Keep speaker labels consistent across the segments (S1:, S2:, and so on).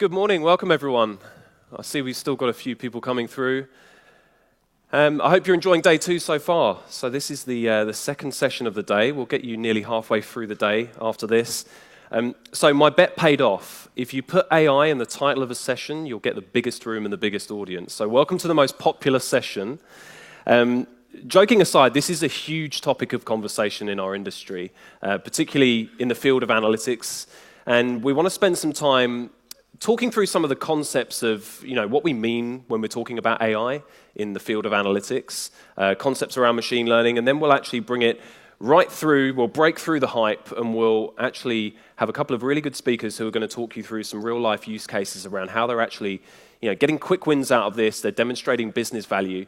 S1: Good morning, welcome everyone. I see we've still got a few people coming through. I hope you're enjoying day 2 so far. So this is the second session of the day. We'll get you nearly halfway through the day after this. So my bet paid off. If you put AI in the title of a session, you'll get the biggest room and the biggest audience. So welcome to the most popular session. Joking aside, this is a huge topic of conversation in our industry, particularly in the field of analytics. And we want to spend some time talking through some of the concepts of, what we mean when we're talking about AI in the field of analytics, concepts around machine learning, and then we'll actually bring it right through, we'll break through the hype, and we'll actually have a couple of really good speakers who are going to talk you through some real-life use cases around how they're actually, getting quick wins out of this. They're demonstrating business value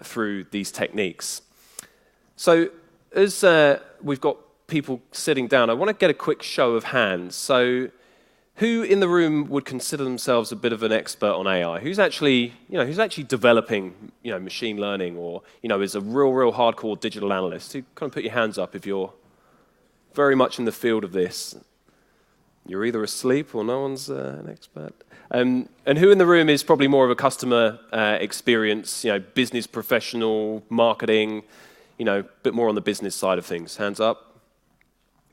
S1: through these techniques. So as we've got people sitting down, I want to get a quick show of hands. So who in the room would consider themselves a bit of an expert on AI? Who's actually developing, machine learning, or, is a real hardcore digital analyst? Who kind of put your hands up if you're very much in the field of this? You're either asleep or no one's an expert. And who in the room is probably more of a customer experience, business professional, marketing, a bit more on the business side of things? Hands up.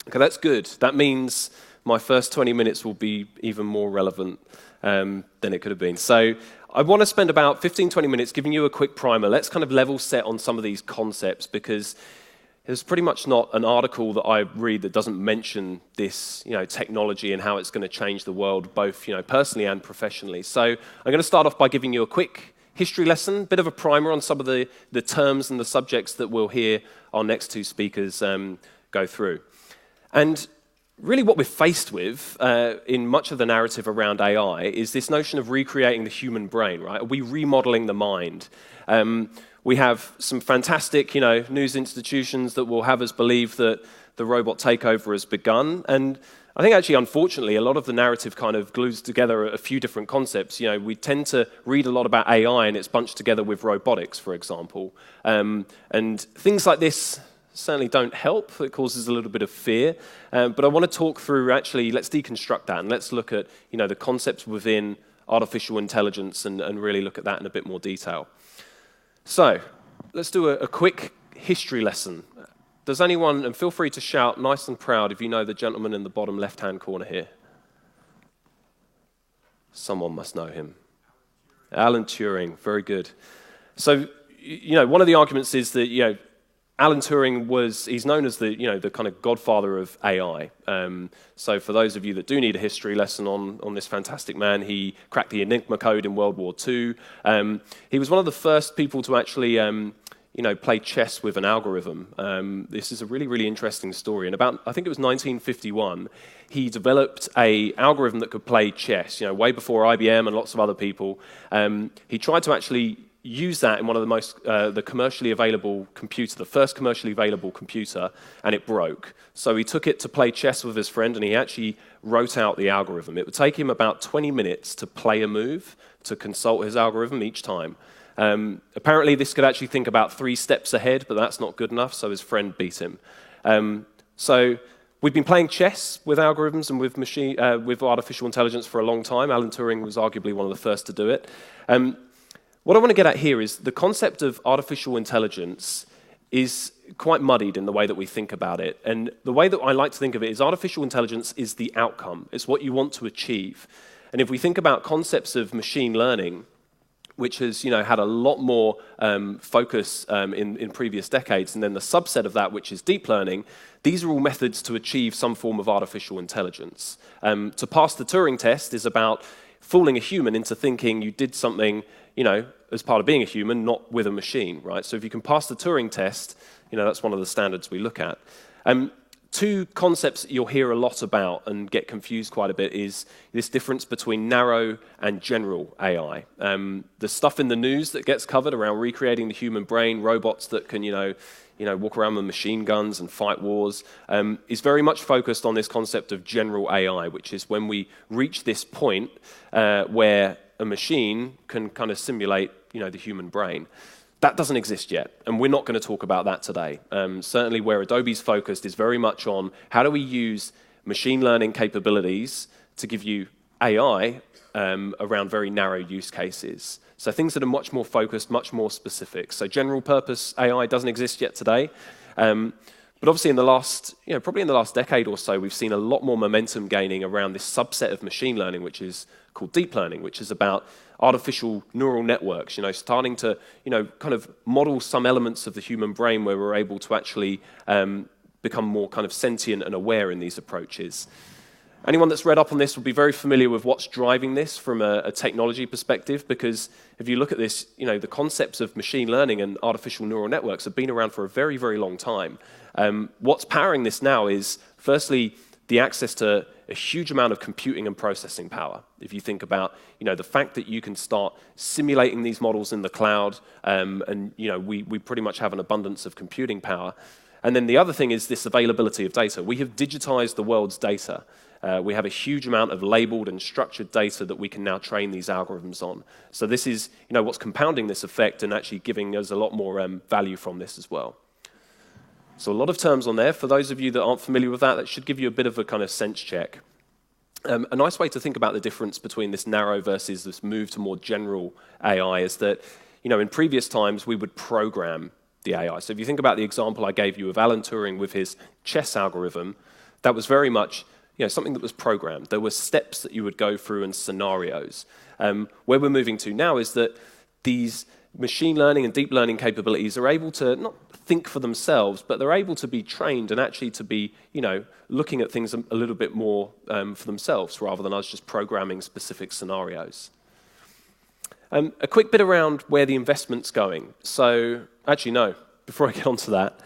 S1: Okay, that's good. That means my first 20 minutes will be even more relevant than it could have been. So I want to spend about 15-20 minutes giving you a quick primer. Let's kind of level set on some of these concepts, because there's pretty much not an article that I read that doesn't mention this, technology and how it's going to change the world, both, personally and professionally. So I'm going to start off by giving you a quick history lesson, bit of a primer on some of the terms and the subjects that we'll hear our next two speakers go through. And really what we're faced with in much of the narrative around AI is this notion of recreating the human brain, right? Are we remodeling the mind? We have some fantastic, news institutions that will have us believe that the robot takeover has begun. And I think actually, unfortunately, a lot of the narrative kind of glues together a few different concepts. We tend to read a lot about AI and it's bunched together with robotics, for example. And things like this certainly don't help. It causes a little bit of fear. But I want to talk through, actually, let's deconstruct that and let's look at, the concepts within artificial intelligence and really look at that in a bit more detail. So let's do a quick history lesson. Does anyone, and feel free to shout nice and proud if you know the gentleman in the bottom left-hand corner here. Someone must know him. Alan Turing, very good. So, one of the arguments is that, Alan Turing he's known as the kind of godfather of AI. So for those of you that do need a history lesson on this fantastic man, he cracked the Enigma code in World War II. He was one of the first people to actually, play chess with an algorithm. This is a really interesting story. And I think it was 1951, he developed an algorithm that could play chess, way before IBM and lots of other people. He tried to actually use that in one of the commercially available computer, the first commercially available computer, and it broke. So he took it to play chess with his friend, and he actually wrote out the algorithm. It would take him about 20 minutes to play a move, to consult his algorithm each time. Apparently, this could actually think about 3 steps ahead, but that's not good enough, so his friend beat him. So we've been playing chess with algorithms and with artificial intelligence for a long time. Alan Turing was arguably one of the first to do it. What I want to get at here is the concept of artificial intelligence is quite muddied in the way that we think about it. And the way that I like to think of it is artificial intelligence is the outcome. It's what you want to achieve. And if we think about concepts of machine learning, which has had a lot more focus in previous decades, and then the subset of that, which is deep learning, these are all methods to achieve some form of artificial intelligence. To pass the Turing test is about fooling a human into thinking you did something, as part of being a human, not with a machine, right? So if you can pass the Turing test, that's one of the standards we look at. 2 concepts you'll hear a lot about and get confused quite a bit is this difference between narrow and general AI. The stuff in the news that gets covered around recreating the human brain, robots that can, walk around with machine guns and fight wars, is very much focused on this concept of general AI, which is when we reach this point where a machine can kind of simulate, the human brain. That doesn't exist yet, and we're not going to talk about that today. Certainly where Adobe's focused is very much on how do we use machine learning capabilities to give you AI around very narrow use cases. So things that are much more focused, much more specific. So general purpose AI doesn't exist yet today. But obviously in the last, probably in the last decade or so, we've seen a lot more momentum gaining around this subset of machine learning, which is called deep learning, which is about artificial neural networks, starting to, kind of model some elements of the human brain where we're able to actually become more kind of sentient and aware in these approaches. Anyone that's read up on this will be very familiar with what's driving this from a technology perspective, because if you look at this, the concepts of machine learning and artificial neural networks have been around for a very, very long time. What's powering this now is, firstly, the access to a huge amount of computing and processing power. If you think about, the fact that you can start simulating these models in the cloud, and we pretty much have an abundance of computing power. And then the other thing is this availability of data. We have digitized the world's data. We have a huge amount of labeled and structured data that we can now train these algorithms on. So this is, what's compounding this effect and actually giving us a lot more value from this as well. So a lot of terms on there. For those of you that aren't familiar with that, that should give you a bit of a kind of sense check. A nice way to think about the difference between this narrow versus this move to more general AI is that, in previous times we would program the AI. So if you think about the example I gave you of Alan Turing with his chess algorithm, that was very much something that was programmed. There were steps that you would go through and scenarios. Where we're moving to now is that these machine learning and deep learning capabilities are able to not think for themselves, but they're able to be trained and actually to be, looking at things a little bit more for themselves rather than us just programming specific scenarios. A quick bit around where the investment's going. So, actually, no, before I get onto that,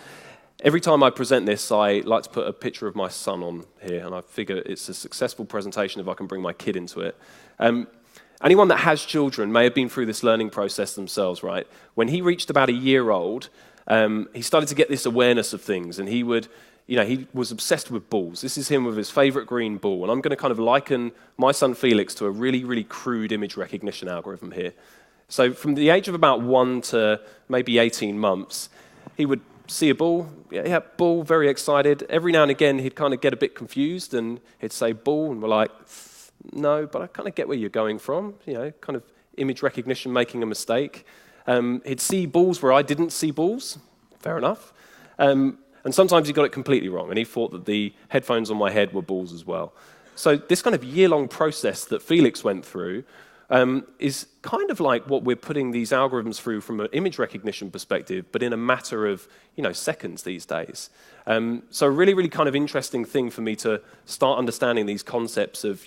S1: every time I present this, I like to put a picture of my son on here, and I figure it's a successful presentation if I can bring my kid into it. Anyone that has children may have been through this learning process themselves, right? When he reached about a year old, he started to get this awareness of things, and he was obsessed with balls. This is him with his favorite green ball, and I'm going to kind of liken my son Felix to a really, really crude image recognition algorithm here. So from the age of about 1 to maybe 18 months, he would see a ball, yeah, ball, very excited. Every now and again, he'd kind of get a bit confused, and he'd say ball, and we're like, no, but I kind of get where you're going from, kind of image recognition making a mistake. He'd see balls where I didn't see balls, fair enough. And sometimes he got it completely wrong, and he thought that the headphones on my head were balls as well. So this kind of year-long process that Felix went through is kind of like what we're putting these algorithms through from an image recognition perspective, but in a matter of seconds these days. So a really, really kind of interesting thing for me to start understanding these concepts of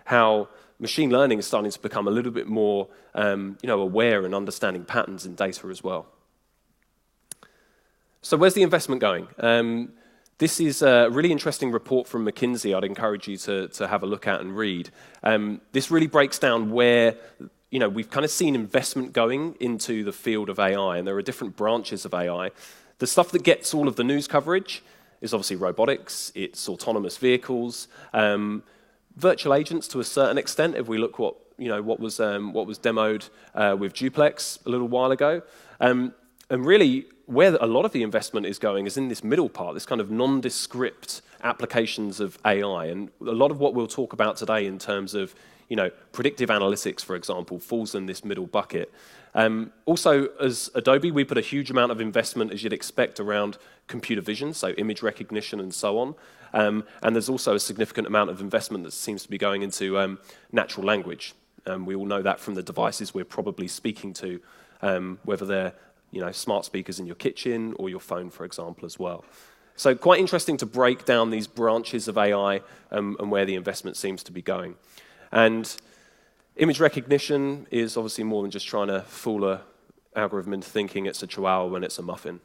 S1: how machine learning is starting to become a little bit more aware and understanding patterns in data as well. So where's the investment going? This is a really interesting report from McKinsey I'd encourage you to have a look at and read. This really breaks down where we've kind of seen investment going into the field of AI, and there are different branches of AI. The stuff that gets all of the news coverage is obviously robotics, it's autonomous vehicles, virtual agents to a certain extent, if we look what was demoed with Duplex a little while ago. And really, where a lot of the investment is going is in this middle part, this kind of nondescript applications of AI. And a lot of what we'll talk about today in terms of, predictive analytics, for example, falls in this middle bucket. Also, as Adobe, we put a huge amount of investment, as you'd expect, around computer vision, so image recognition and so on. And there's also a significant amount of investment that seems to be going into natural language. We all know that from the devices we're probably speaking to, whether they're smart speakers in your kitchen or your phone, for example, as well. So quite interesting to break down these branches of AI and where the investment seems to be going. And image recognition is obviously more than just trying to fool an algorithm into thinking it's a chihuahua when it's a muffin.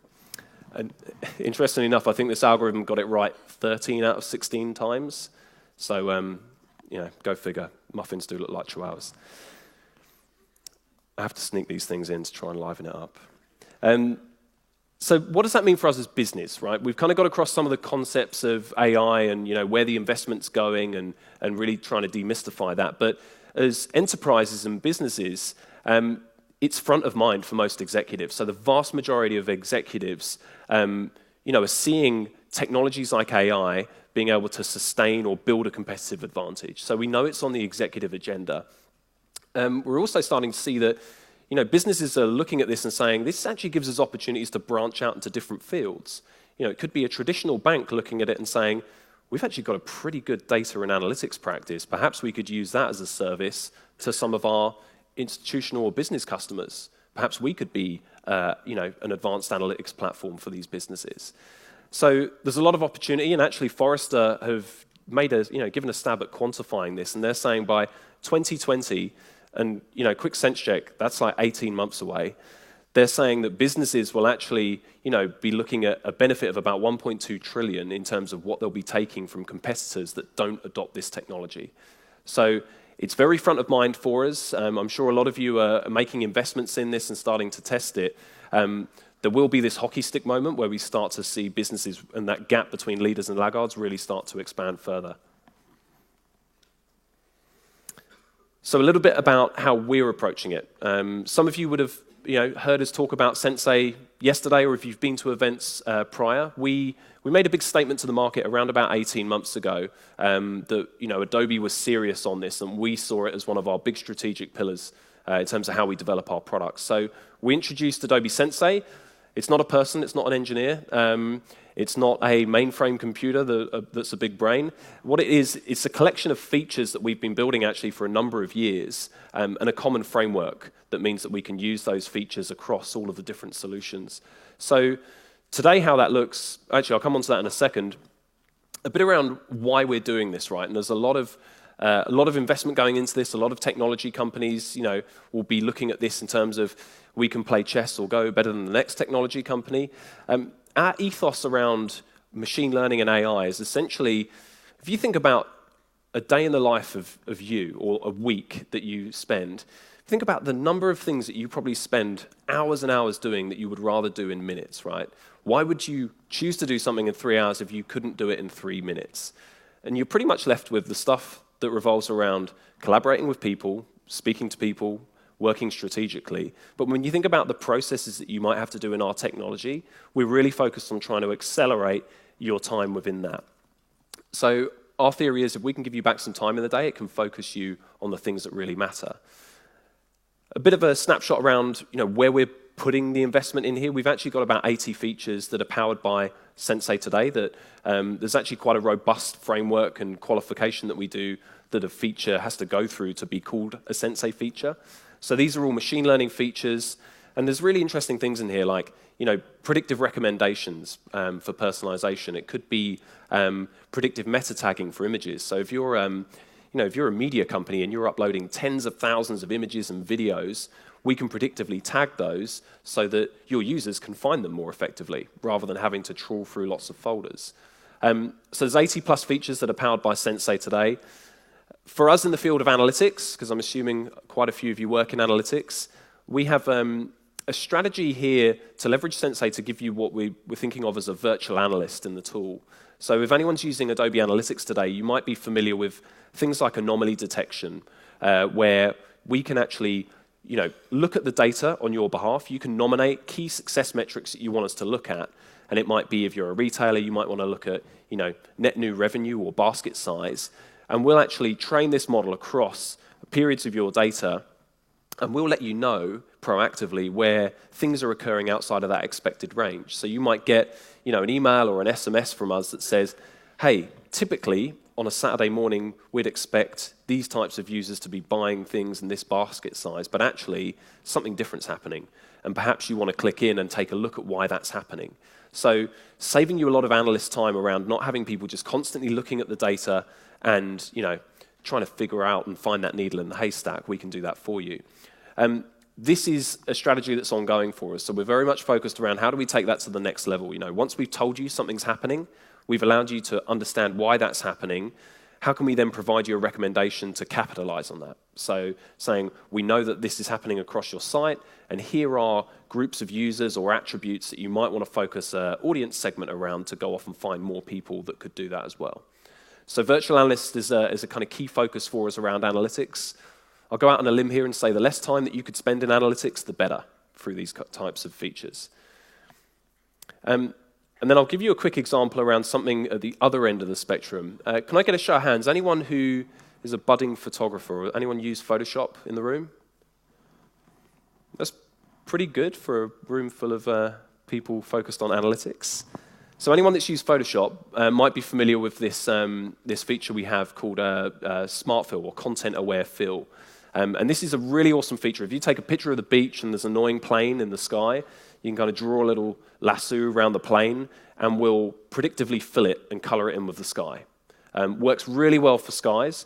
S1: And interestingly enough, I think this algorithm got it right 13 out of 16 times. So, go figure. Muffins do look like chihuahuas. I have to sneak these things in to try and liven it up. So what does that mean for us as business, right? We've kind of got across some of the concepts of AI and where the investment's going and really trying to demystify that. But as enterprises and businesses, it's front of mind for most executives. So the vast majority of executives, are seeing technologies like AI being able to sustain or build a competitive advantage. So we know it's on the executive agenda. We're also starting to see that businesses are looking at this and saying, this actually gives us opportunities to branch out into different fields. It could be a traditional bank looking at it and saying, we've actually got a pretty good data and analytics practice. Perhaps we could use that as a service to some of our institutional or business customers. Perhaps we could be an advanced analytics platform for these businesses. So there's a lot of opportunity, and actually Forrester have given a stab at quantifying this, and they're saying by 2020, and quick sense check, that's like 18 months away, they're saying that businesses will actually be looking at a benefit of about 1.2 trillion in terms of what they'll be taking from competitors that don't adopt this technology. So it's very front of mind for us. I'm sure a lot of you are making investments in this and starting to test it. There will be this hockey stick moment where we start to see businesses and that gap between leaders and laggards really start to expand further. So a little bit about how we're approaching it. Some of you would have heard us talk about Sensei yesterday, or if you've been to events prior. We made a big statement to the market around about 18 months ago that Adobe was serious on this, and we saw it as one of our big strategic pillars in terms of how we develop our products. So we introduced Adobe Sensei. It's not a person, it's not an engineer, it's not a mainframe computer that's a big brain. What it is, it's a collection of features that we've been building actually for a number of years, and a common framework that means that we can use those features across all of the different solutions. So today how that looks, actually I'll come on to that in a second, a bit around why we're doing this, right? And there's a lot of investment going into this. A lot of technology companies, will be looking at this in terms of we can play chess or Go better than the next technology company. Our ethos around machine learning and AI is essentially, if you think about a day in the life of you or a week that you spend, think about the number of things that you probably spend hours and hours doing that you would rather do in minutes, right? Why would you choose to do something in 3 hours if you couldn't do it in 3 minutes? And you're pretty much left with the stuff that revolves around collaborating with people, speaking to people, working strategically. But when you think about the processes that you might have to do in our technology, we're really focused on trying to accelerate your time within that. So our theory is if we can give you back some time in the day, it can focus you on the things that really matter. A bit of a snapshot around where we're putting the investment in here. We've actually got about 80 features that are powered by Sensei today. That there's actually quite a robust framework and qualification that we do that a feature has to go through to be called a Sensei feature. So these are all machine learning features, and there's really interesting things in here like predictive recommendations for personalization. It could be predictive meta tagging for images. So if you're if you're a media company and you're uploading tens of thousands of images and videos, we can predictively tag those so that your users can find them more effectively rather than having to trawl through lots of folders. So there's 80 plus features that are powered by Sensei today. For us in the field of analytics, because I'm assuming quite a few of you work in analytics, we have a strategy here to leverage Sensei to give you what we're thinking of as a virtual analyst in the tool. So if anyone's using Adobe Analytics today, you might be familiar with things like anomaly detection, where we can actually look at the data on your behalf. You can nominate key success metrics that you want us to look at. And it might be if you're a retailer, you might want to look at net new revenue or basket size. And we'll actually train this model across periods of your data, and we'll let you know proactively where things are occurring outside of that expected range. So you might get an email or an SMS from us that says, hey, typically on a Saturday morning, we'd expect these types of users to be buying things in this basket size, but actually something different's happening. And perhaps you want to click in and take a look at why that's happening. So saving you a lot of analyst time around not having people just constantly looking at the data and trying to figure out and find that needle in the haystack. We can do that for you. This is a strategy that's ongoing for us. So we're very much focused around how do we take that to the next level. Once we've told you something's happening, we've allowed you to understand why that's happening. How can we then provide you a recommendation to capitalize on that? So saying, we know that this is happening across your site, and here are groups of users or attributes that you might want to focus an audience segment around to go off and find more people that could do that as well. So virtual analyst is a kind of key focus for us around analytics. I'll go out on a limb here and say the less time that you could spend in analytics, the better through these types of features. And then I'll give you a quick example around something at the other end of the spectrum. Can I get a show of hands? Anyone who is a budding photographer, or anyone use Photoshop in the room? That's pretty good for a room full of people focused on analytics. So anyone that's used Photoshop might be familiar with this feature we have called Smart Fill, or Content-Aware Fill. And this is a really awesome feature. If you take a picture of the beach and there's an annoying plane in the sky, you can kind of draw a little lasso around the plane and we'll predictively fill it and color it in with the sky. Works really well for skies.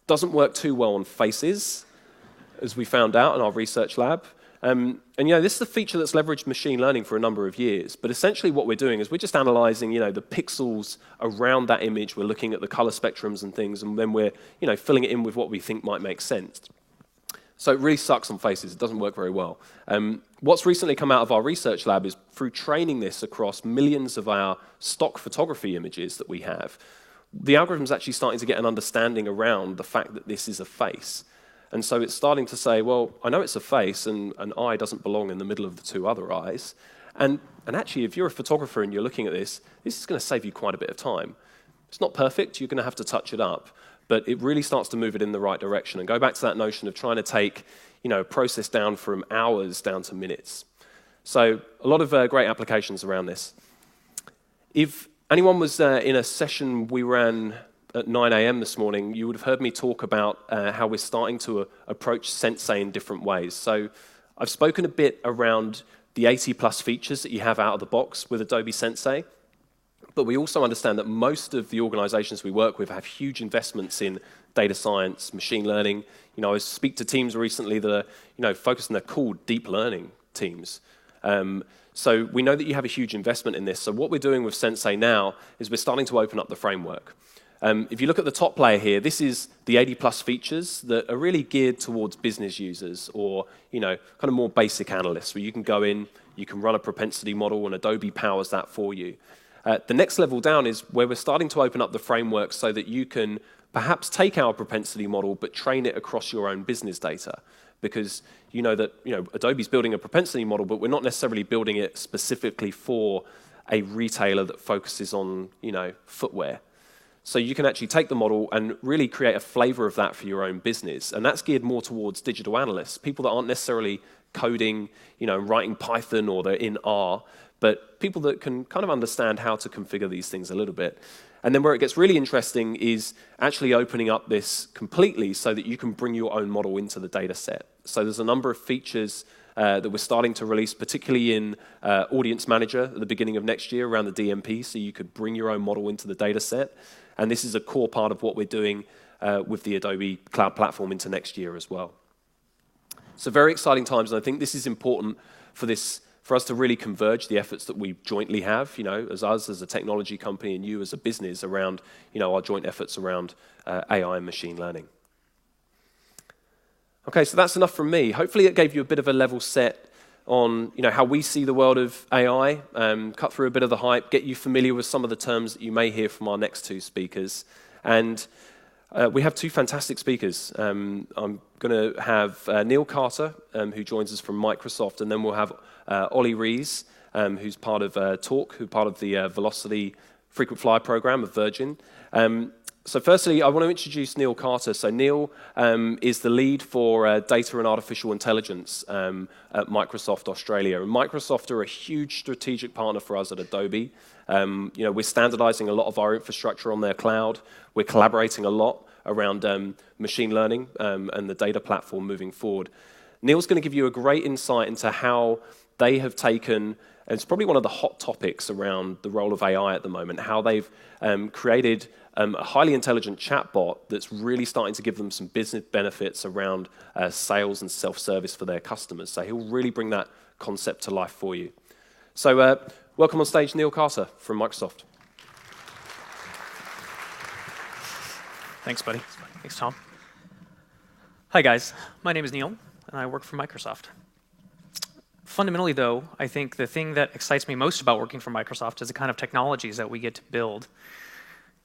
S1: Doesn't work too well on faces, as we found out in our research lab. And this is a feature that's leveraged machine learning for a number of years. But essentially what we're doing is we're just analyzing, the pixels around that image. We're looking at the color spectrums and things, and then we're, filling it in with what we think might make sense. So it really sucks on faces. It doesn't work very well. What's recently come out of our research lab is through training this across millions of our stock photography images that we have, the algorithm's actually starting to get an understanding around the fact that this is a face. And so it's starting to say, well, I know it's a face and an eye doesn't belong in the middle of the two other eyes. And actually, if you're a photographer and you're looking at this is going to save you quite a bit of time. It's not perfect. You're going to have to touch it up. But it really starts to move it in the right direction and go back to that notion of trying to take, a process down from hours down to minutes. So a lot of great applications around this. If anyone was in a session we ran at 9 a.m. this morning, you would have heard me talk about how we're starting to approach Sensei in different ways. So I've spoken a bit around the 80-plus features that you have out of the box with Adobe Sensei. But we also understand that most of the organizations we work with have huge investments in data science, machine learning. I speak to teams recently that are, focused on, they're called deep learning teams. So we know that you have a huge investment in this. So what we're doing with Sensei now is we're starting to open up the framework. If you look at the top layer here, this is the 80-plus features that are really geared towards business users or, kind of more basic analysts, where you can go in, you can run a propensity model, and Adobe powers that for you. The next level down is where we're starting to open up the framework so that you can perhaps take our propensity model but train it across your own business data. Because you know that Adobe's building a propensity model, but we're not necessarily building it specifically for a retailer that focuses on footwear. So you can actually take the model and really create a flavor of that for your own business. And that's geared more towards digital analysts, people that aren't necessarily coding, writing Python or they're in R, but people that can kind of understand how to configure these things a little bit. And then where it gets really interesting is actually opening up this completely so that you can bring your own model into the data set. So there's a number of features that we're starting to release, particularly in Audience Manager at the beginning of next year around the DMP, so you could bring your own model into the data set. And this is a core part of what we're doing with the Adobe Cloud Platform into next year as well. So very exciting times, and I think this is important for us to really converge the efforts that we jointly have, as us as a technology company and you as a business around, our joint efforts around AI and machine learning. Okay, so that's enough from me. Hopefully it gave you a bit of a level set on, how we see the world of AI, cut through a bit of the hype, get you familiar with some of the terms that you may hear from our next two speakers. And we have two fantastic speakers. I'm going to have Neil Carter, who joins us from Microsoft, and then we'll have Rees, who's part of who's part of the Velocity Frequent Flyer program of Virgin. So firstly, I want to introduce Neil Carter. So Neil is the lead for data and artificial intelligence at Microsoft Australia. And Microsoft are a huge strategic partner for us at Adobe. We're standardizing a lot of our infrastructure on their cloud. We're collaborating a lot around machine learning and the data platform moving forward. Neil's going to give you a great insight into how they have taken, and it's probably one of the hot topics around the role of AI at the moment, how they've created a highly intelligent chatbot that's really starting to give them some business benefits around sales and self-service for their customers. So he'll really bring that concept to life for you. So welcome on stage, Neil Carter from Microsoft.
S2: Thanks, buddy. Thanks, Tom. Hi, guys. My name is Neil, and I work for Microsoft. Fundamentally, though, I think the thing that excites me most about working for Microsoft is the kind of technologies that we get to build.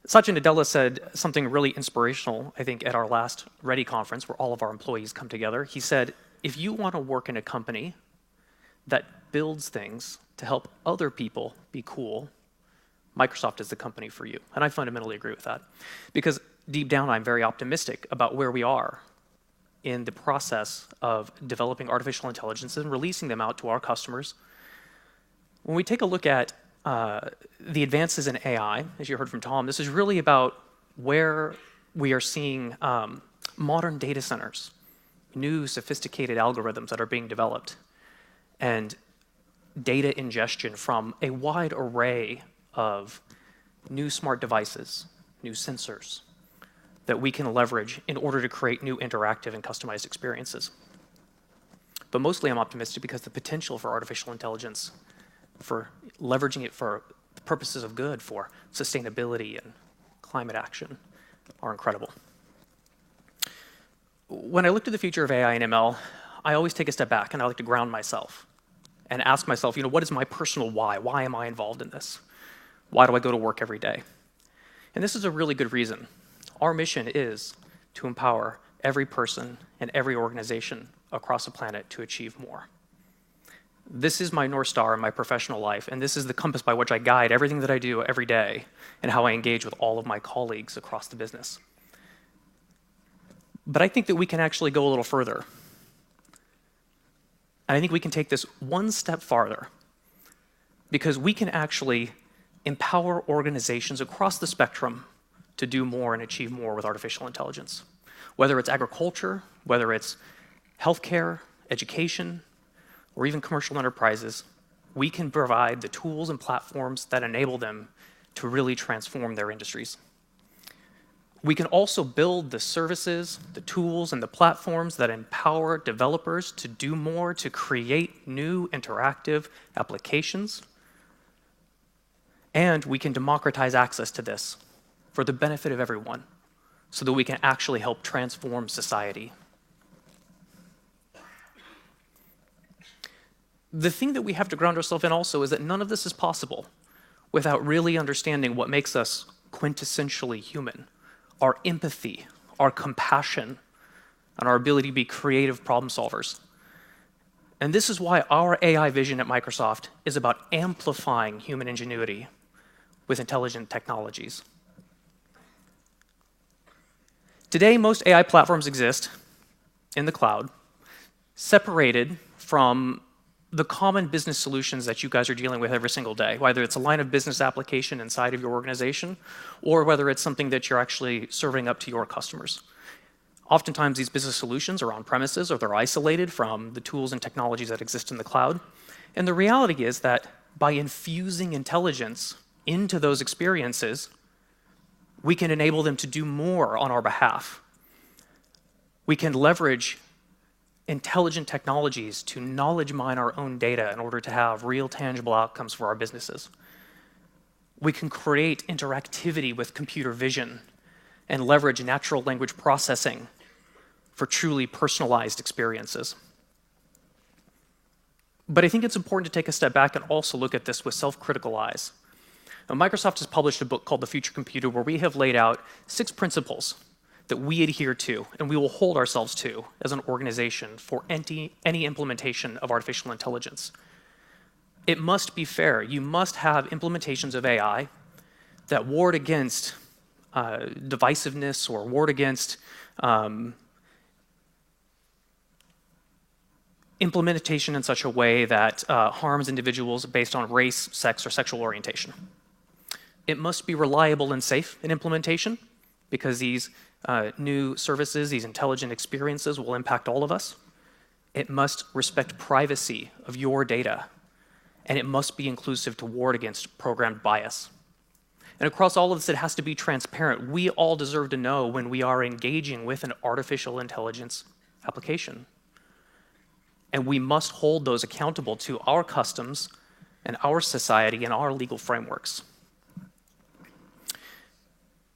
S2: Satya Nadella said something really inspirational, I think, at our last Ready conference, where all of our employees come together. He said, if you want to work in a company that builds things to help other people be cool, Microsoft is the company for you. And I fundamentally agree with that. Because deep down, I'm very optimistic about where we are in the process of developing artificial intelligence and releasing them out to our customers. When we take a look at the advances in AI, as you heard from Tom, this is really about where we are seeing modern data centers, new sophisticated algorithms that are being developed, and data ingestion from a wide array of new smart devices, new sensors that we can leverage in order to create new interactive and customized experiences. But mostly I'm optimistic because the potential for artificial intelligence, for leveraging it for purposes of good, for sustainability and climate action, are incredible. When I look to the future of AI and ML, I always take a step back and I like to ground myself and ask myself, what is my personal why? Why am I involved in this? Why do I go to work every day? And this is a really good reason. Our mission is to empower every person and every organization across the planet to achieve more. This is my North Star in my professional life, and this is the compass by which I guide everything that I do every day and how I engage with all of my colleagues across the business. But I think that we can actually go a little further. And I think we can take this one step farther, because we can actually empower organizations across the spectrum to do more and achieve more with artificial intelligence. Whether it's agriculture, whether it's healthcare, education, or even commercial enterprises, we can provide the tools and platforms that enable them to really transform their industries. We can also build the services, the tools, and the platforms that empower developers to do more, to create new interactive applications. And we can democratize access to this for the benefit of everyone, so that we can actually help transform society. The thing that we have to ground ourselves in also is that none of this is possible without really understanding what makes us quintessentially human: our empathy, our compassion, and our ability to be creative problem solvers. And this is why our AI vision at Microsoft is about amplifying human ingenuity with intelligent technologies. Today, most AI platforms exist in the cloud, separated from the common business solutions that you guys are dealing with every single day, whether it's a line of business application inside of your organization, or whether it's something that you're actually serving up to your customers. Oftentimes, these business solutions are on premises or they're isolated from the tools and technologies that exist in the cloud. And the reality is that by infusing intelligence into those experiences, we can enable them to do more on our behalf. We can leverage intelligent technologies to knowledge mine our own data in order to have real tangible outcomes for our businesses. We can create interactivity with computer vision and leverage natural language processing for truly personalized experiences. But I think it's important to take a step back and also look at this with self-critical eyes. Now, Microsoft has published a book called The Future Computer, where we have laid out 6 principles that we adhere to and we will hold ourselves to as an organization for any implementation of artificial intelligence. It must be fair. You must have implementations of AI that ward against divisiveness or ward against implementation in such a way that harms individuals based on race, sex, or sexual orientation. It must be reliable and safe in implementation, because these new services, these intelligent experiences will impact all of us. It must respect privacy of your data, and it must be inclusive to ward against programmed bias. And across all of this, it has to be transparent. We all deserve to know when we are engaging with an artificial intelligence application. And we must hold those accountable to our customs and our society and our legal frameworks.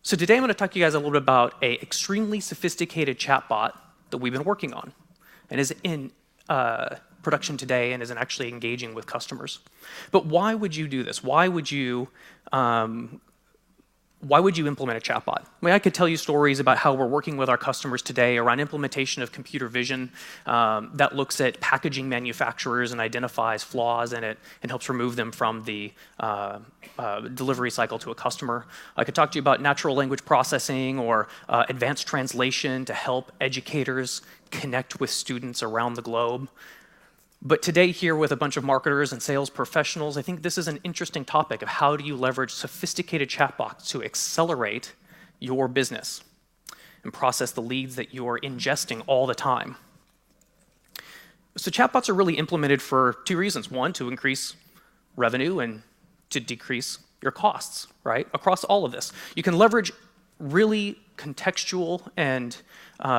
S2: So today I'm going to talk to you guys a little bit about an extremely sophisticated chatbot that we've been working on and is in production today and isn't actually engaging with customers. But why would you do this? Why would you why would you implement a chatbot? I mean, I could tell you stories about how we're working with our customers today around implementation of computer vision that looks at packaging manufacturers and identifies flaws in it and helps remove them from the delivery cycle to a customer. I could talk to you about natural language processing or advanced translation to help educators connect with students around the globe. But today here with a bunch of marketers and sales professionals, I think this is an interesting topic of how do you leverage sophisticated chatbots to accelerate your business and process the leads that you're ingesting all the time. So chatbots are really implemented for two reasons. One, to increase revenue and to decrease your costs, right? Across all of this. You can leverage really contextual and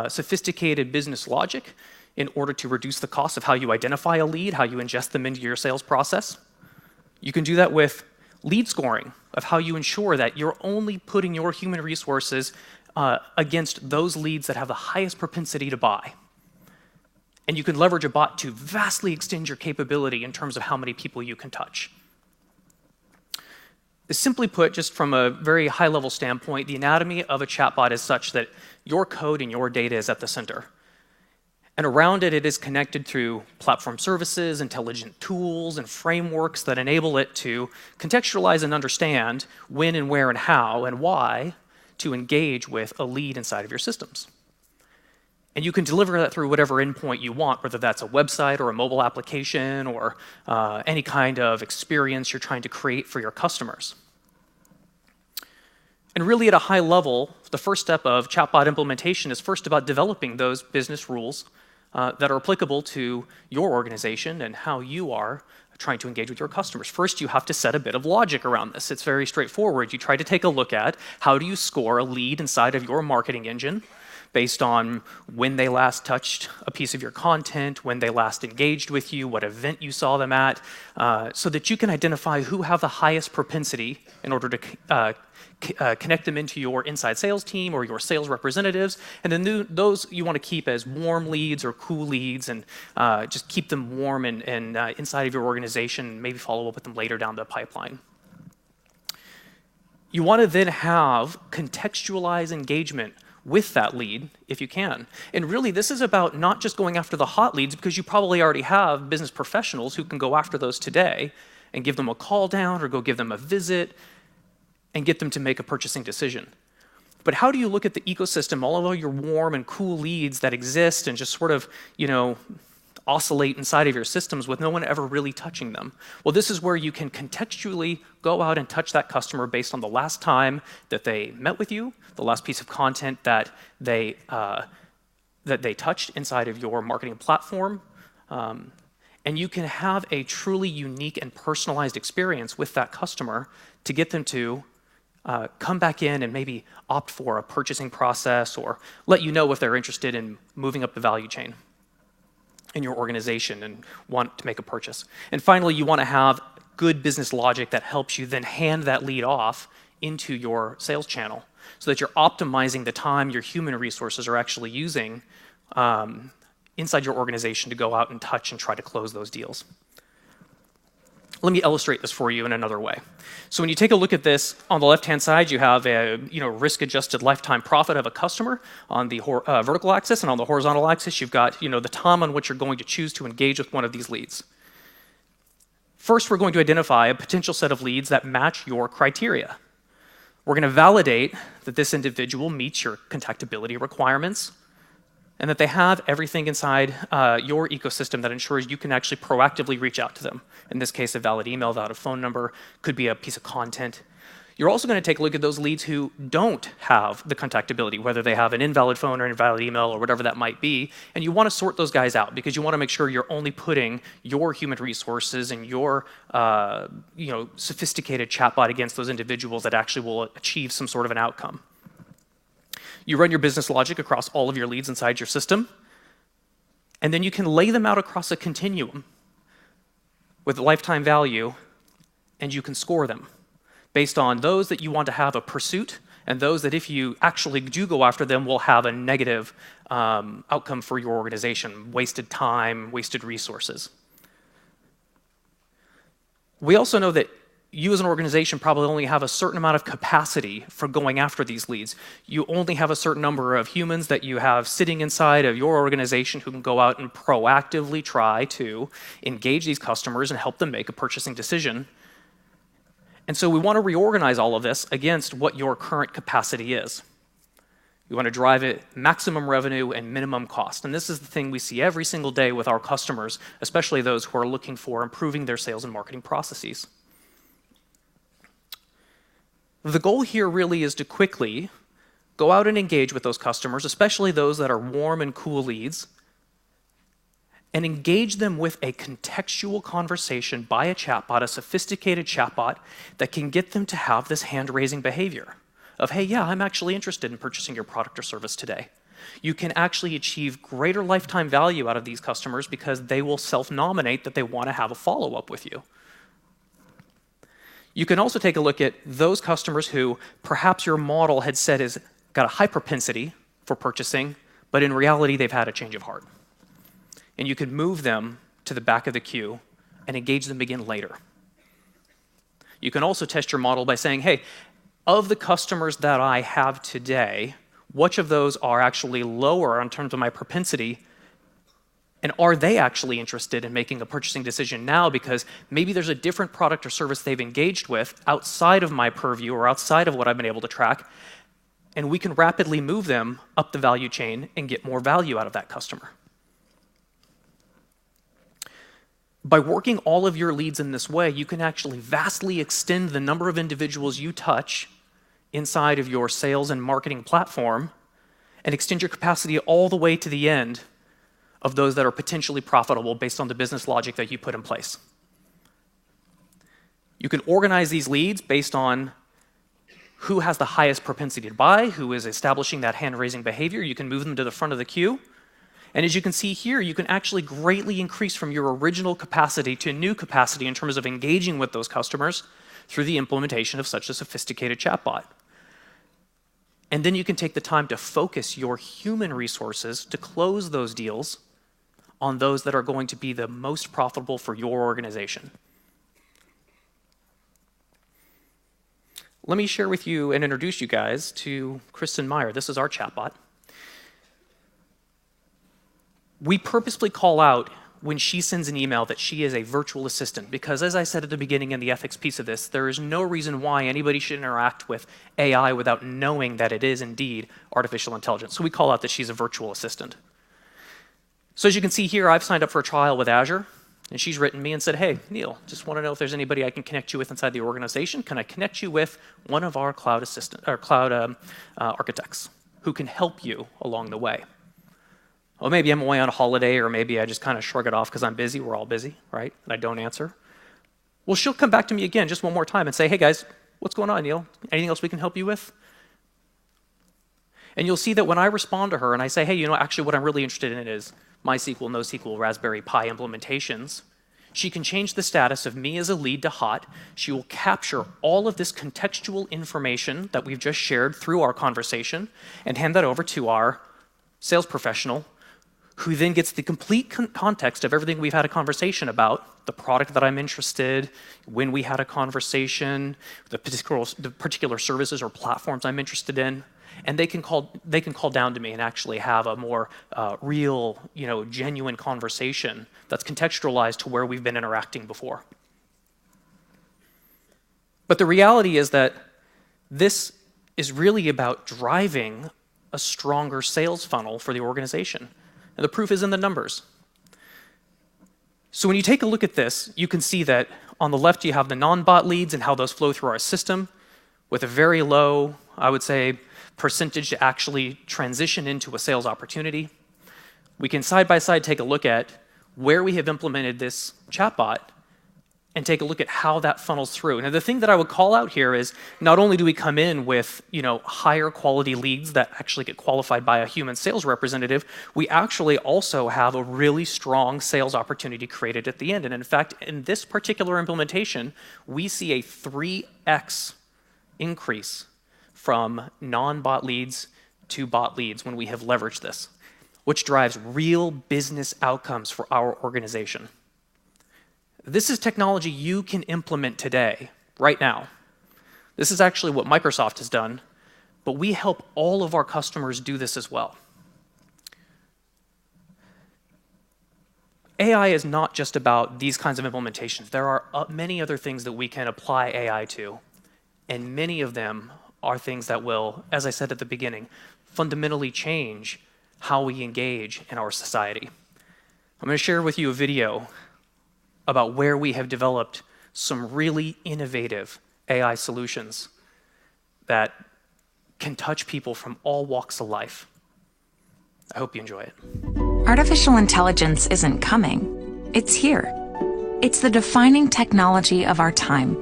S2: sophisticated business logic in order to reduce the cost of how you identify a lead, how you ingest them into your sales process. You can do that with lead scoring, of how you ensure that you're only putting your human resources against those leads that have the highest propensity to buy. And you can leverage a bot to vastly extend your capability in terms of how many people you can touch. Simply put, just from a very high-level standpoint, the anatomy of a chatbot is such that your code and your data is at the center. And around it, it is connected through platform services, intelligent tools, and frameworks that enable it to contextualize and understand when and where and how and why to engage with a lead inside of your systems. And you can deliver that through whatever endpoint you want, whether that's a website or a mobile application or any kind of experience you're trying to create for your customers. And really at a high level, the first step of chatbot implementation is first about developing those business rules that are applicable to your organization and how you are trying to engage with your customers. First, you have to set a bit of logic around this. It's very straightforward. You try to take a look at how do you score a lead inside of your marketing engine based on when they last touched a piece of your content, when they last engaged with you, what event you saw them at, so that you can identify who have the highest propensity in order to connect them into your inside sales team or your sales representatives. And then those you want to keep as warm leads or cool leads and just keep them warm and inside of your organization, maybe follow up with them later down the pipeline. You want to then have contextualized engagement with that lead if you can. And really, this is about not just going after the hot leads, because you probably already have business professionals who can go after those today and give them a call down or go give them a visit and get them to make a purchasing decision. But how do you look at the ecosystem, all of your warm and cool leads that exist and just sort of, oscillate inside of your systems with no one ever really touching them? Well, this is where you can contextually go out and touch that customer based on the last time that they met with you, the last piece of content that they touched inside of your marketing platform. And you can have a truly unique and personalized experience with that customer to get them to come back in and maybe opt for a purchasing process or let you know if they're interested in moving up the value chain in your organization and want to make a purchase. And finally, you want to have good business logic that helps you then hand that lead off into your sales channel so that you're optimizing the time your human resources are actually using inside your organization to go out and touch and try to close those deals. Let me illustrate this for you in another way. So when you take a look at this, on the left-hand side, you have a risk-adjusted lifetime profit of a customer on the vertical axis, and on the horizontal axis, you've got the time on which you're going to choose to engage with one of these leads. First, we're going to identify a potential set of leads that match your criteria. We're going to validate that this individual meets your contactability requirements and that they have everything inside your ecosystem that ensures you can actually proactively reach out to them. In this case, a valid email, a valid phone number, could be a piece of content. You're also going to take a look at those leads who don't have the contactability, whether they have an invalid phone or an invalid email or whatever that might be, and you want to sort those guys out because you want to make sure you're only putting your human resources and your sophisticated chatbot against those individuals that actually will achieve some sort of an outcome. You run your business logic across all of your leads inside your system, and then you can lay them out across a continuum with lifetime value, and you can score them based on those that you want to have a pursuit and those that if you actually do go after them will have a negative outcome for your organization, wasted time, wasted resources. We also know that you as an organization probably only have a certain amount of capacity for going after these leads. You only have a certain number of humans that you have sitting inside of your organization who can go out and proactively try to engage these customers and help them make a purchasing decision. And so we want to reorganize all of this against what your current capacity is. You want to drive it maximum revenue and minimum cost. And this is the thing we see every single day with our customers, especially those who are looking for improving their sales and marketing processes. The goal here really is to quickly go out and engage with those customers, especially those that are warm and cool leads, and engage them with a contextual conversation by a chatbot, a sophisticated chatbot that can get them to have this hand-raising behavior of, hey, yeah, I'm actually interested in purchasing your product or service today. You can actually achieve greater lifetime value out of these customers because they will self-nominate that they want to have a follow-up with you. You can also take a look at those customers who perhaps your model had said has got a high propensity for purchasing, but in reality they've had a change of heart. And you can move them to the back of the queue and engage them again later. You can also test your model by saying, hey, of the customers that I have today, which of those are actually lower in terms of my propensity, and are they actually interested in making a purchasing decision now because maybe there's a different product or service they've engaged with outside of my purview or outside of what I've been able to track, and we can rapidly move them up the value chain and get more value out of that customer. By working all of your leads in this way, you can actually vastly extend the number of individuals you touch inside of your sales and marketing platform and extend your capacity all the way to the end of those that are potentially profitable based on the business logic that you put in place. You can organize these leads based on who has the highest propensity to buy, who is establishing that hand-raising behavior. You can move them to the front of the queue. And as you can see here, you can actually greatly increase from your original capacity to new capacity in terms of engaging with those customers through the implementation of such a sophisticated chatbot. And then you can take the time to focus your human resources to close those deals on those that are going to be the most profitable for your organization. Let me share with you and introduce you guys to Kristen Meyer. This is our chatbot. We purposefully call out when she sends an email that she is a virtual assistant because, as I said at the beginning in the ethics piece of this, there is no reason why anybody should interact with AI without knowing that it is indeed artificial intelligence. So we call out that she's a virtual assistant. So as you can see here, I've signed up for a trial with Azure, and she's written me and said, hey, Neil, just want to know if there's anybody I can connect you with inside the organization. Can I connect you with one of our cloud architects who can help you along the way? Well, maybe I'm away on a holiday, or maybe I just kind of shrug it off because I'm busy. We're all busy, right? And I don't answer. Well, she'll come back to me again just one more time and say, hey, guys, what's going on, Neil? Anything else we can help you with? And you'll see that when I respond to her and I say, hey, actually what I'm really interested in is MySQL, NoSQL, Raspberry Pi implementations, she can change the status of me as a lead to hot. She will capture all of this contextual information that we've just shared through our conversation and hand that over to our sales professional, who then gets the complete context of everything we've had a conversation about, the product that I'm interested, when we had a conversation, the particular services or platforms I'm interested in, and they can call down to me and actually have a more real, genuine conversation that's contextualized to where we've been interacting before. But the reality is that this is really about driving a stronger sales funnel for the organization. And the proof is in the numbers. So when you take a look at this, you can see that on the left you have the non-bot leads and how those flow through our system with a very low, I would say, percentage to actually transition into a sales opportunity. We can side by side take a look at where we have implemented this chatbot and take a look at how that funnels through. Now, the thing that I would call out here is not only do we come in with higher quality leads that actually get qualified by a human sales representative, we actually also have a really strong sales opportunity created at the end. And in fact, in this particular implementation, we see a 3x increase from non-bot leads to bot leads when we have leveraged this, which drives real business outcomes for our organization. This is technology you can implement today right now. This is actually what Microsoft has done, but we help all of our customers do this as well. AI is not just about these kinds of implementations. There are many other things that we can apply AI to, and many of them are things that will, as I said at the beginning, fundamentally change how we engage in our society. I'm going to share with you a video about where we have developed some really innovative AI solutions that can touch people from all walks of life. I hope you enjoy it.
S3: Artificial intelligence isn't coming. It's here. It's the defining technology of our time.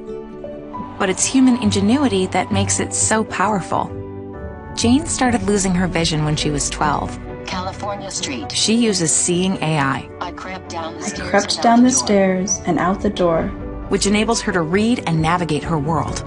S3: But it's human ingenuity that makes it so powerful. Jane started losing her vision when she was 12.
S4: California Street.
S3: She uses Seeing AI,
S4: I crept down the stairs.
S5: I crept down the stairs and out the door,
S3: which enables her to read and navigate her world.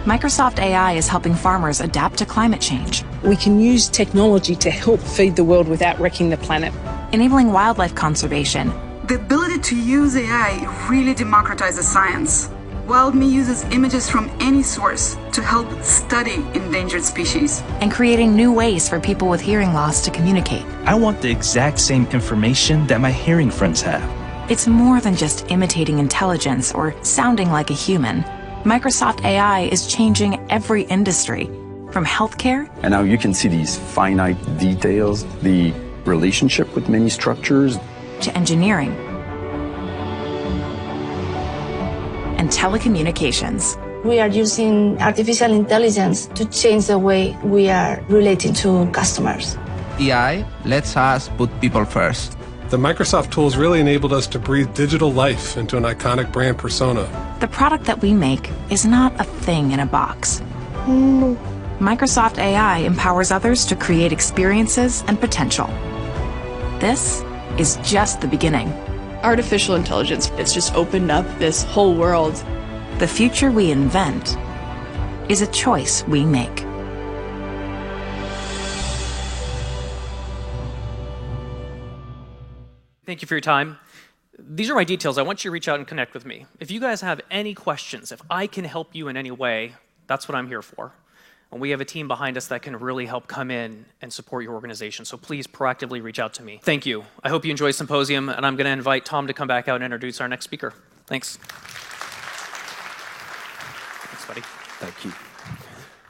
S3: Microsoft AI is helping farmers adapt to climate change,
S6: We can use technology to help feed the world without wrecking the planet.
S3: enabling wildlife conservation,
S7: The ability to use AI really democratizes science. WildMe uses images from any source to help study endangered species.
S3: and creating new ways for people with hearing loss to communicate.
S8: I want the exact same information that my hearing friends have.
S3: It's more than just imitating intelligence or sounding like a human. Microsoft AI is changing every industry, from healthcare
S9: And now you can see these finite details, the relationship with many structures.
S3: to engineering and telecommunications.
S10: We are using artificial intelligence to change the way we are relating to customers.
S11: AI lets us put people first.
S12: The Microsoft tools really enabled us to breathe digital life into an iconic brand persona.
S3: The product that we make is not a thing in a box. Microsoft AI empowers others to create experiences and potential. This is just the beginning.
S13: Artificial intelligence, it's just opened up this whole world.
S3: The future we invent is a choice we make.
S2: Thank you for your time. These are my details. I want you to reach out and connect with me. If you guys have any questions, if I can help you in any way, that's what I'm here for. And we have a team behind us that can really help come in and support your organization. So please proactively reach out to me. Thank you. I hope you enjoy Symposium, and I'm going to invite Tom to come back out and introduce our next speaker. Thanks. Thanks, buddy.
S1: Thank you.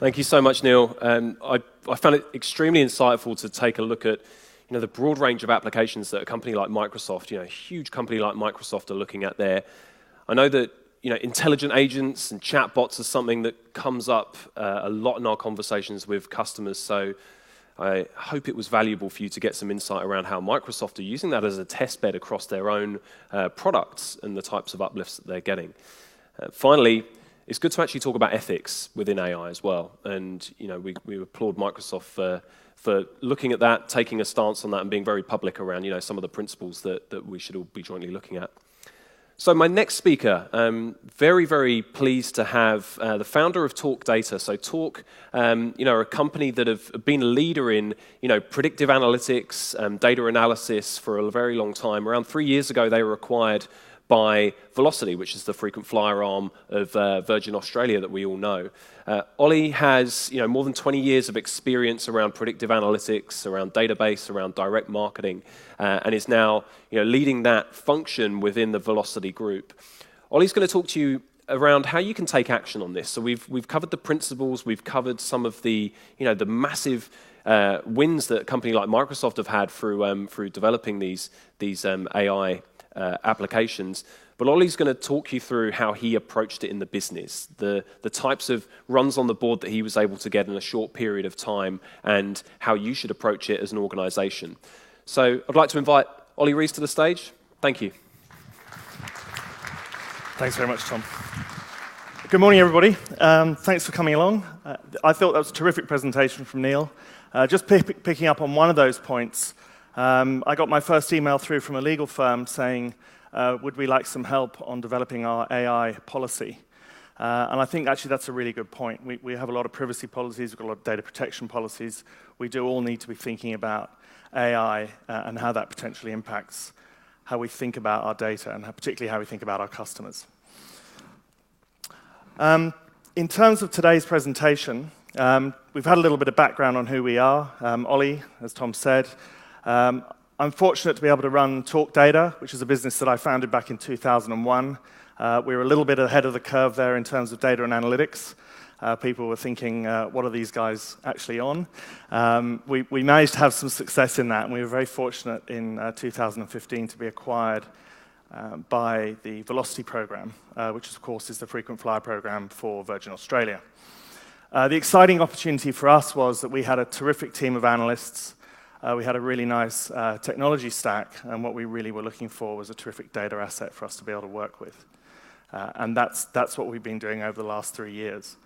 S1: Thank you so much, Neil. I found it extremely insightful to take a look at the broad range of applications that a company like Microsoft, a huge company like Microsoft are looking at there. I know that intelligent agents and chatbots are something that comes up a lot in our conversations with customers, so I hope it was valuable for you to get some insight around how Microsoft are using that as a test bed across their own products and the types of uplifts that they're getting. Finally, it's good to actually talk about ethics within AI as well, and we applaud Microsoft for looking at that, taking a stance on that, and being very public around some of the principles that we should all be jointly looking at. So my next speaker, very, very pleased to have the founder of Talk Data. So Talk, are a company that have been a leader in, predictive analytics, data analysis for a very long time. Around 3 years ago, they were acquired by Velocity, which is the frequent flyer arm of Virgin Australia that we all know. Ollie has more than 20 years of experience around predictive analytics, around database, around direct marketing, and is now leading that function within the Velocity group. Ollie's going to talk to you around how you can take action on this. So we've covered the principles, we've covered some of the the massive wins that a company like Microsoft have had through developing these AI applications. But Ollie's going to talk you through how he approached it in the business, the types of runs on the board that he was able to get in a short period of time, and how you should approach it as an organization. So I'd like to invite Ollie Rees to the stage. Thank you.
S14: Thanks very much, Tom. Good morning, everybody. Thanks for coming along. I thought that was a terrific presentation from Neil. Just picking up on one of those points, I got my first email through from a legal firm saying, would we like some help on developing our AI policy? And I think actually that's a really good point. We have a lot of privacy policies, we've got a lot of data protection policies. We do all need to be thinking about AI and how that potentially impacts how we think about our data and particularly how we think about our customers. In terms of today's presentation, we've had a little bit of background on who we are. Ollie, as Tom said. I'm fortunate to be able to run Talk Data, which is a business that I founded back in 2001. We were a little bit ahead of the curve there in terms of data and analytics. People were thinking, what are these guys actually on? We managed to have some success in that, and we were very fortunate in 2015 to be acquired by the Velocity program, which of course is the frequent flyer program for Virgin Australia. The exciting opportunity for us was that we had a terrific team of analysts. We had a really nice technology stack, and what we really were looking for was a terrific data asset for us to be able to work with. And that's what we've been doing over the last 3 years.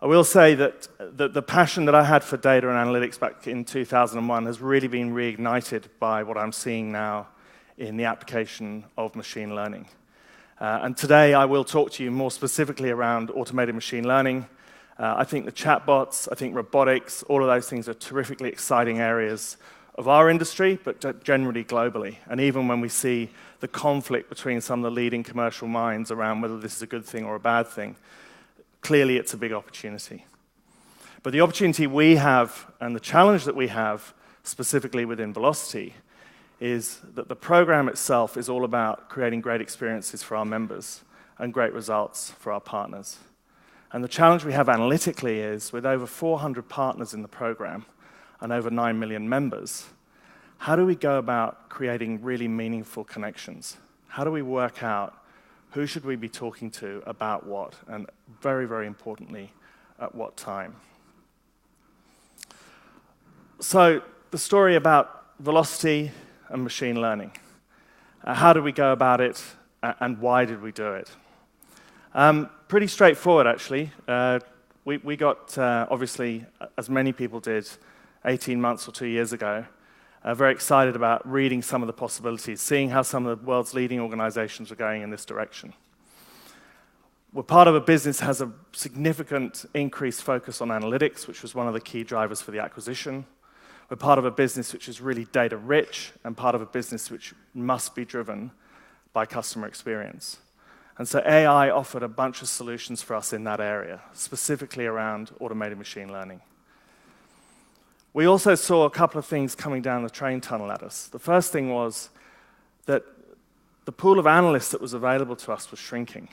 S14: I will say that the passion that I had for data and analytics back in 2001 has really been reignited by what I'm seeing now in the application of machine learning. And today I will talk to you more specifically around automated machine learning. I think the chatbots, I think robotics, all of those things are terrifically exciting areas of our industry, but generally globally. And even when we see the conflict between some of the leading commercial minds around whether this is a good thing or a bad thing, clearly it's a big opportunity. But the opportunity we have and the challenge that we have specifically within Velocity is that the program itself is all about creating great experiences for our members and great results for our partners. And the challenge we have analytically is, with over 400 partners in the program and over 9 million members, how do we go about creating really meaningful connections? How do we work out who should we be talking to about what, and very, very importantly, at what time? So the story about Velocity and machine learning. How did we go about it, and why did we do it? Pretty straightforward, actually. We got, obviously, as many people did 18 months or 2 years ago, very excited about reading some of the possibilities, seeing how some of the world's leading organizations were going in this direction. We're part of a business that has a significant increased focus on analytics, which was one of the key drivers for the acquisition. We're part of a business which is really data-rich, and part of a business which must be driven by customer experience. And so AI offered a bunch of solutions for us in that area, specifically around automated machine learning. We also saw a couple of things coming down the train tunnel at us. The first thing was that the pool of analysts that was available to us was shrinking.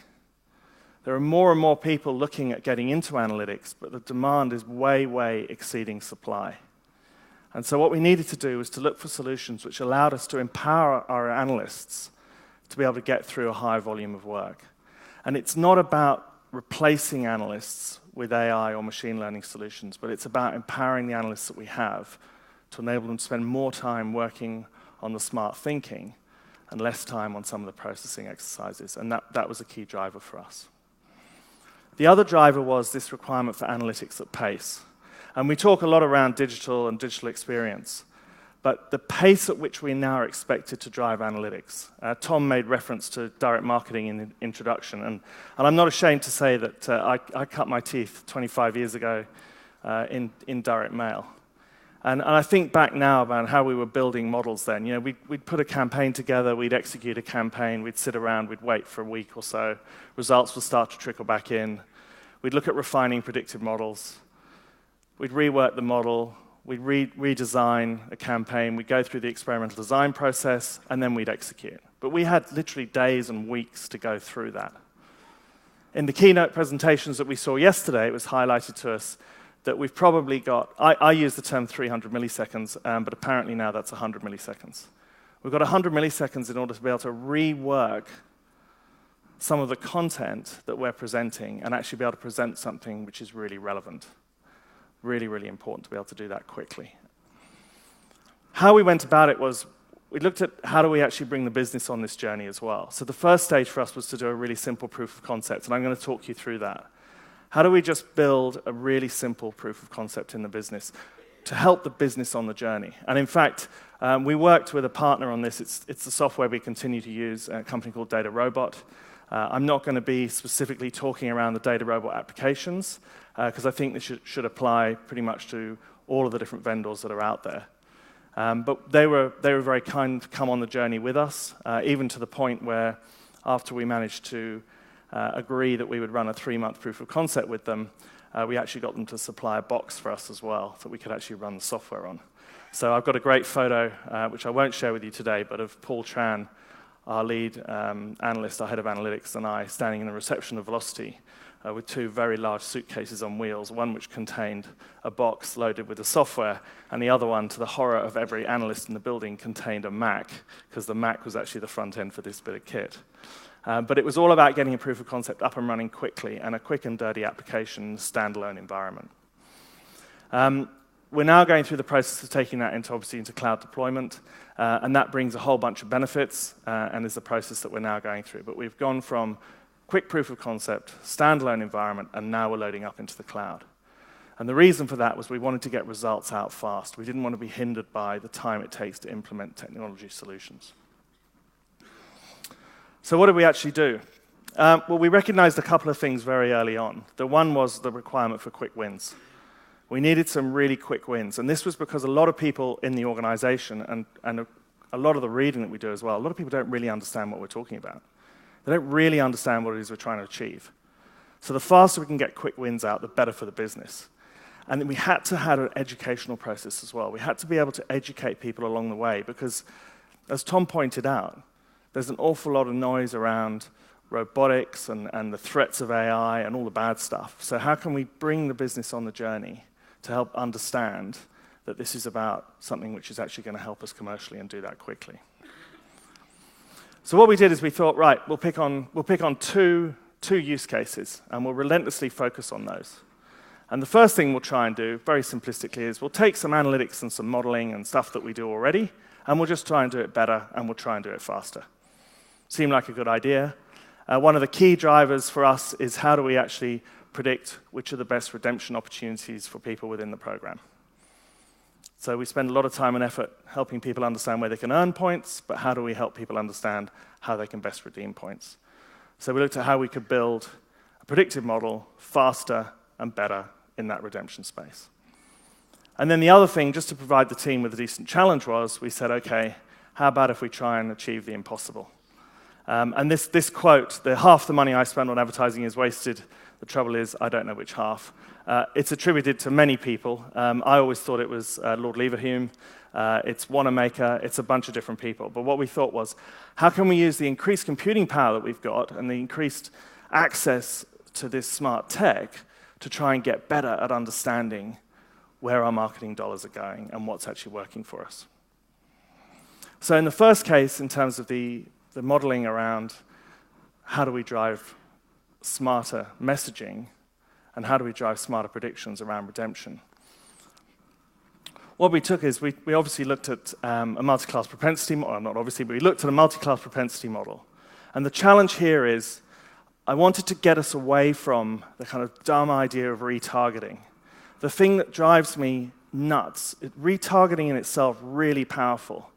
S14: There are more and more people looking at getting into analytics, but the demand is way, way exceeding supply. And so what we needed to do was to look for solutions which allowed us to empower our analysts to be able to get through a high volume of work. And it's not about replacing analysts with AI or machine learning solutions, but it's about empowering the analysts that we have to enable them to spend more time working on the smart thinking and less time on some of the processing exercises. And that was a key driver for us. The other driver was this requirement for analytics at pace. And we talk a lot around digital and digital experience, but the pace at which we now are expected to drive analytics. Tom made reference to direct marketing in the introduction, and I'm not ashamed to say that I cut my teeth 25 years ago in direct mail. And I think back now about how we were building models then. You know, we'd put a campaign together, we'd execute a campaign, we'd sit around, we'd wait for a week or so. Results would start to trickle back in. We'd look at refining predictive models. We'd rework the model, we'd redesign a campaign, we'd go through the experimental design process, and then we'd execute. But we had literally days and weeks to go through that. In the keynote presentations that we saw yesterday, it was highlighted to us that we've probably got, I use the term 300 milliseconds, but apparently now that's 100 milliseconds. We've got 100 milliseconds in order to be able to rework some of the content that we're presenting and actually be able to present something which is really relevant. Really, really important to be able to do that quickly. How we went about it was we looked at how do we actually bring the business on this journey as well. So the first stage for us was to do a really simple proof of concept, and I'm going to talk you through that. How do we just build a really simple proof of concept in the business to help the business on the journey? And in fact, we worked with a partner on this. It's the software we continue to use, a company called Data Robot. I'm not going to be specifically talking around the Data Robot applications, because I think this should apply pretty much to all of the different vendors that are out there. But they were very kind to come on the journey with us, even to the point where after we managed to agree that we would run a 3-month proof of concept with them, we actually got them to supply a box for us as well that we could actually run the software on. So I've got a great photo, which I won't share with you today, but of Paul Tran, our lead analyst, our head of analytics, and I standing in the reception of Velocity with 2 very large suitcases on wheels, one which contained a box loaded with the software, and the other one, to the horror of every analyst in the building, contained a Mac, because the Mac was actually the front end for this bit of kit. But it was all about getting a proof of concept up and running quickly, and a quick and dirty application standalone environment. We're now going through the process of taking that into cloud deployment, and that brings a whole bunch of benefits, and is the process that we're now going through. But we've gone from quick proof of concept, standalone environment, and now we're loading up into the cloud. And the reason for that was we wanted to get results out fast. We didn't want to be hindered by the time it takes to implement technology solutions. So what did we actually do? Well, we recognized a couple of things very early on. The one was the requirement for quick wins. We needed some really quick wins, and this was because a lot of people in the organization, and a lot of the reading that we do as well, a lot of people don't really understand what we're talking about. They don't really understand what it is we're trying to achieve. So the faster we can get quick wins out, the better for the business. And then we had to have an educational process as well. We had to be able to educate people along the way because, as Tom pointed out, there's an awful lot of noise around robotics and the threats of AI and all the bad stuff. So how can we bring the business on the journey to help understand that this is about something which is actually going to help us commercially and do that quickly? So what we did is we thought, right, we'll pick on two use cases, and we'll relentlessly focus on those. And the first thing we'll try and do, very simplistically, is we'll take some analytics and some modeling and stuff that we do already, and we'll just try and do it better, and we'll try and do it faster. Seemed like a good idea. One of the key drivers for us is how do we actually predict which are the best redemption opportunities for people within the program. So we spend a lot of time and effort helping people understand where they can earn points, but how do we help people understand how they can best redeem points? So we looked at how we could build a predictive model faster and better in that redemption space. And then the other thing, just to provide the team with a decent challenge, was we said, okay, how about if we try and achieve the impossible? And this quote, the half the money I spend on advertising is wasted, the trouble is I don't know which half. It's attributed to many people. I always thought it was Lord Leverhulme. It's Wanamaker. It's a bunch of different people. But what we thought was, how can we use the increased computing power that we've got and the increased access to this smart tech to try and get better at understanding where our marketing dollars are going and what's actually working for us? So in the first case, in terms of the modeling around how do we drive smarter messaging and how do we drive smarter predictions around redemption, what we took is we obviously looked at a multi-class propensity model, not obviously, but we looked at a multi-class propensity model. And the challenge here is I wanted to get us away from the kind of dumb idea of retargeting. The thing that drives me nuts, retargeting in itself, really powerful.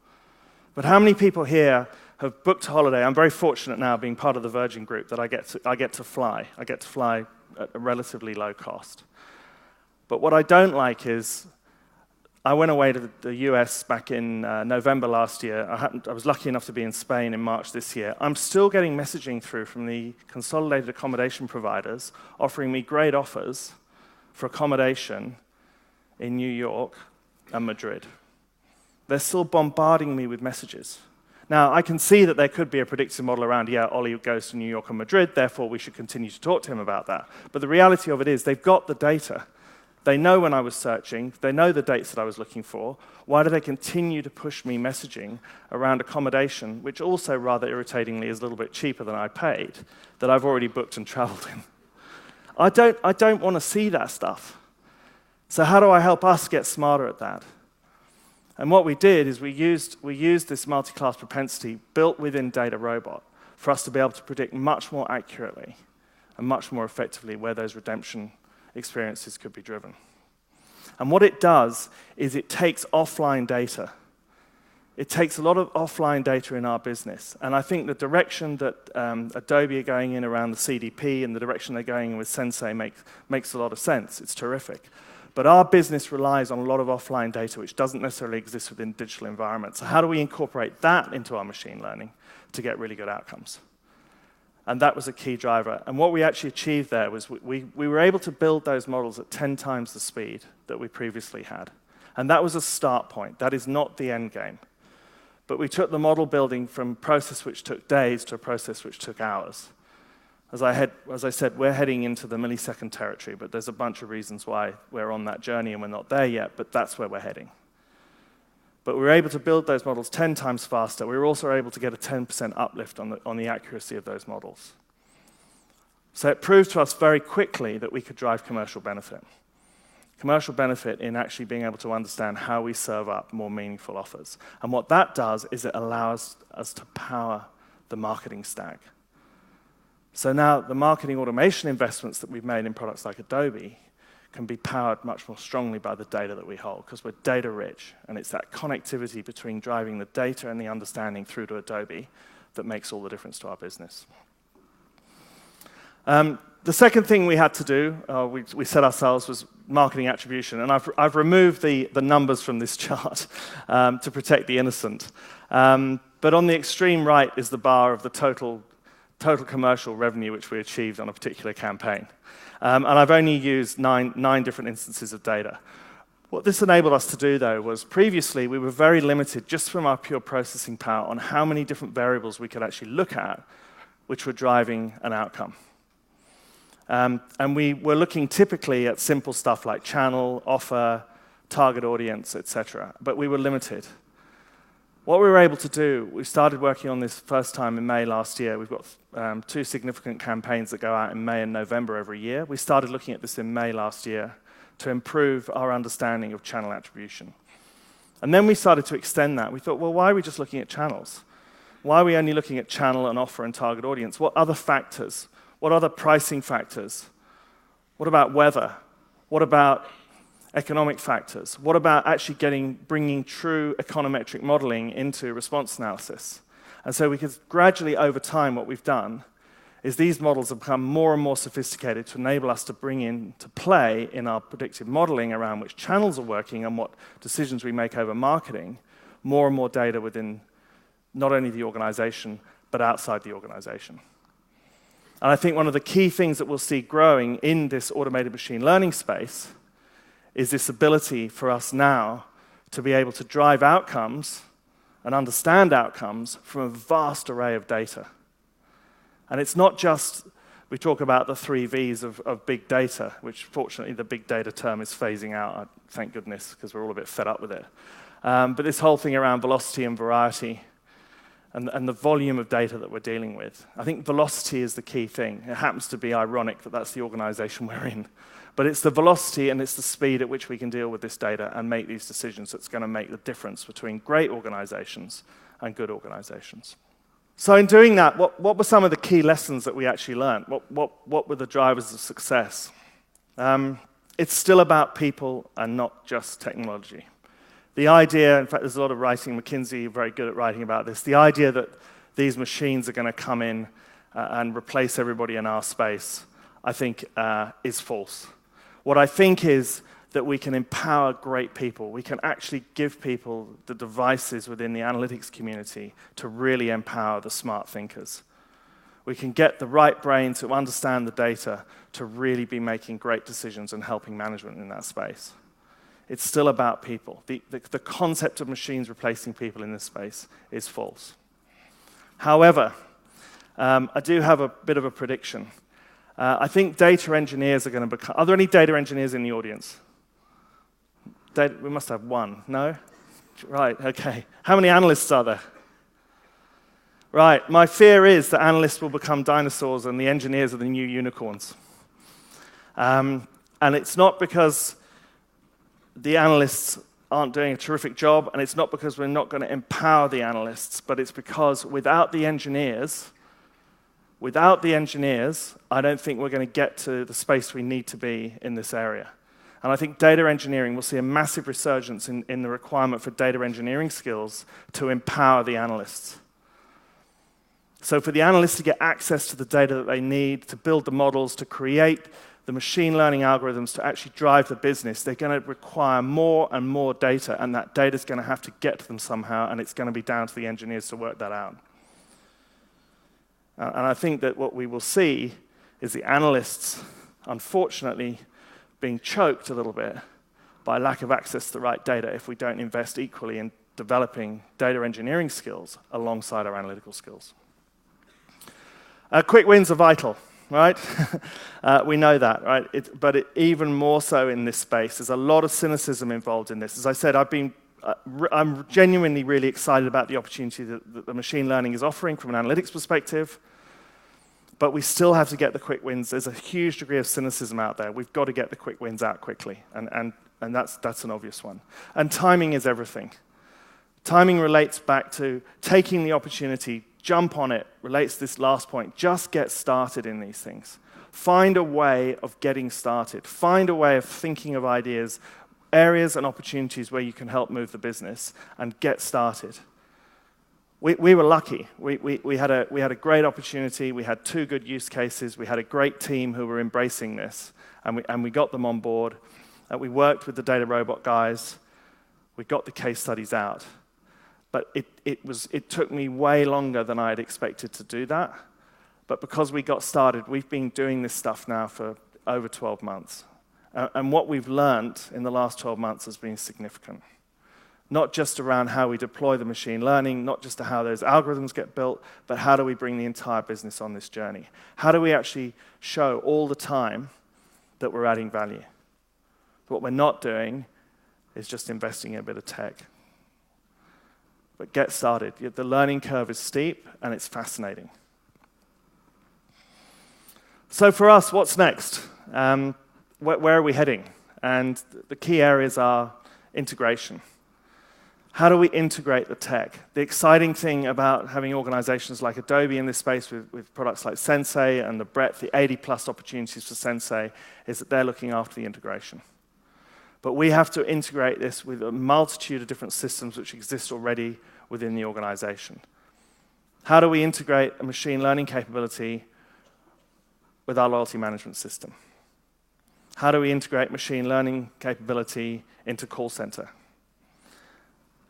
S14: But how many people here have booked a holiday? I'm very fortunate now, being part of the Virgin Group, that I get to fly. I get to fly at a relatively low cost. But what I don't like is, I went away to the US back in November last year. I was lucky enough to be in Spain in March this year. I'm still getting messaging through from the consolidated accommodation providers offering me great offers for accommodation in New York and Madrid. They're still bombarding me with messages. Now, I can see that there could be a predictive model around, yeah, Ollie goes to New York and Madrid, therefore we should continue to talk to him about that. But the reality of it is they've got the data. They know when I was searching. They know the dates that I was looking for. Why do they continue to push me messaging around accommodation, which also rather irritatingly is a little bit cheaper than I paid, that I've already booked and traveled in? I don't want to see that stuff. So how do I help us get smarter at that? And what we did is we used this multi-class propensity built within Data Robot for us to be able to predict much more accurately and much more effectively where those redemption experiences could be driven. And what it does is it takes offline data. It takes a lot of offline data in our business. And I think the direction that Adobe are going in around the CDP and the direction they're going in with Sensei makes a lot of sense. It's terrific. But our business relies on a lot of offline data which doesn't necessarily exist within digital environments. So how do we incorporate that into our machine learning to get really good outcomes? And that was a key driver. And what we actually achieved there was we were able to build those models at 10 times the speed that we previously had. And that was a start point. That is not the end game. But we took the model building from a process which took days to a process which took hours. As I said, we're heading into the millisecond territory, but there's a bunch of reasons why we're on that journey and we're not there yet, but that's where we're heading. But we were able to build those models 10 times faster. We were also able to get a 10% uplift on the accuracy of those models. So it proved to us very quickly that we could drive commercial benefit. Commercial benefit in actually being able to understand how we serve up more meaningful offers. And what that does is it allows us to power the marketing stack. So now the marketing automation investments that we've made in products like Adobe can be powered much more strongly by the data that we hold, because we're data rich, and it's that connectivity between driving the data and the understanding through to Adobe that makes all the difference to our business. The second thing we had to do, we set ourselves, was marketing attribution, and I've removed the numbers from this chart to protect the innocent. But on the extreme right is the bar of the total commercial revenue which we achieved on a particular campaign. And I've only used nine different instances of data. What this enabled us to do, though, was previously we were very limited just from our pure processing power on how many different variables we could actually look at which were driving an outcome. And we were looking typically at simple stuff like channel, offer, target audience, etc. But we were limited. What we were able to do, we started working on this first time in May last year. We've got 2 significant campaigns that go out in May and November every year. We started looking at this in May last year to improve our understanding of channel attribution. And then we started to extend that. We thought, well, why are we just looking at channels? Why are we only looking at channel and offer and target audience? What other factors? What other pricing factors? What about weather? What about economic factors? What about actually bringing true econometric modeling into response analysis? And so we could gradually, over time, what we've done is these models have become more and more sophisticated to enable us to bring into play in our predictive modeling around which channels are working and what decisions we make over marketing, more and more data within not only the organization, but outside the organization. And I think one of the key things that we'll see growing in this automated machine learning space is this ability for us now to be able to drive outcomes and understand outcomes from a vast array of data. And it's not just, we talk about the 3 V's of big data, which fortunately the big data term is phasing out, thank goodness, because we're all a bit fed up with it. But this whole thing around velocity and variety, and the volume of data that we're dealing with. I think velocity is the key thing. It happens to be ironic that that's the organization we're in. But it's the velocity and it's the speed at which we can deal with this data and make these decisions that's going to make the difference between great organizations and good organizations. So in doing that, what were some of the key lessons that we actually learned? What were the drivers of success? It's still about people and not just technology. The idea, in fact, there's a lot of writing, McKinsey very good at writing about this, the idea that these machines are going to come in and replace everybody in our space, I think is false. What I think is that we can empower great people. We can actually give people the devices within the analytics community to really empower the smart thinkers. We can get the right brain to understand the data to really be making great decisions and helping management in that space. It's still about people. The concept of machines replacing people in this space is false. However, I do have a bit of a prediction. I think data engineers are going to become... Are there any data engineers in the audience? We must have one. No? Right, okay. How many analysts are there? Right, my fear is that analysts will become dinosaurs and the engineers are the new unicorns. And it's not because the analysts aren't doing a terrific job, and it's not because we're not going to empower the analysts, but it's because without the engineers, I don't think we're going to get to the space we need to be in this area. And I think data engineering will see a massive resurgence in the requirement for data engineering skills to empower the analysts. So for the analysts to get access to the data that they need, to build the models, to create the machine learning algorithms to actually drive the business, they're going to require more and more data, and that data is going to have to get to them somehow, and it's going to be down to the engineers to work that out. And I think that what we will see is the analysts, unfortunately, being choked a little bit by lack of access to the right data if we don't invest equally in developing data engineering skills alongside our analytical skills. Quick wins are vital, right? We know that, right? But even more so in this space. There's a lot of cynicism involved in this. As I said, I'm genuinely really excited about the opportunity that the machine learning is offering from an analytics perspective, but we still have to get the quick wins. There's a huge degree of cynicism out there. We've got to get the quick wins out quickly, and that's an obvious one. And timing is everything. Timing relates back to taking the opportunity, jump on it, relates to this last point. Just get started in these things. Find a way of getting started. Find a way of thinking of ideas, areas and opportunities where you can help move the business and get started. We were lucky. We had a great opportunity. We had 2 good use cases. We had a great team who were embracing this, and we got them on board. We worked with the Data Robot guys. We got the case studies out. But it took me way longer than I had expected to do that. But because we got started, we've been doing this stuff now for over 12 months. And what we've learned in the last 12 months has been significant. Not just around how we deploy the machine learning, not just how those algorithms get built, but how do we bring the entire business on this journey? How do we actually show all the time that we're adding value? What we're not doing is just investing in a bit of tech. But get started. The learning curve is steep, and it's fascinating. So for us, what's next? Where are we heading? And the key areas are integration. How do we integrate the tech? The exciting thing about having organizations like Adobe in this space with products like Sensei and the breadth, the 80+ opportunities for Sensei, is that they're looking after the integration. But we have to integrate this with a multitude of different systems which exist already within the organization. How do we integrate a machine learning capability with our loyalty management system? How do we integrate machine learning capability into call center?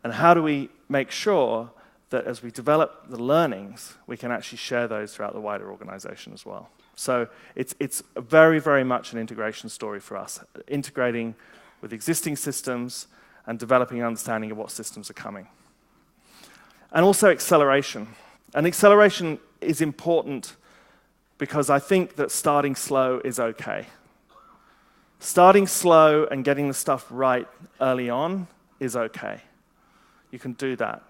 S14: And how do we make sure that as we develop the learnings, we can actually share those throughout the wider organization as well? So it's very, very much an integration story for us, integrating with existing systems and developing an understanding of what systems are coming. And also acceleration. And acceleration is important because I think that starting slow is okay. Starting slow and getting the stuff right early on is okay. You can do that.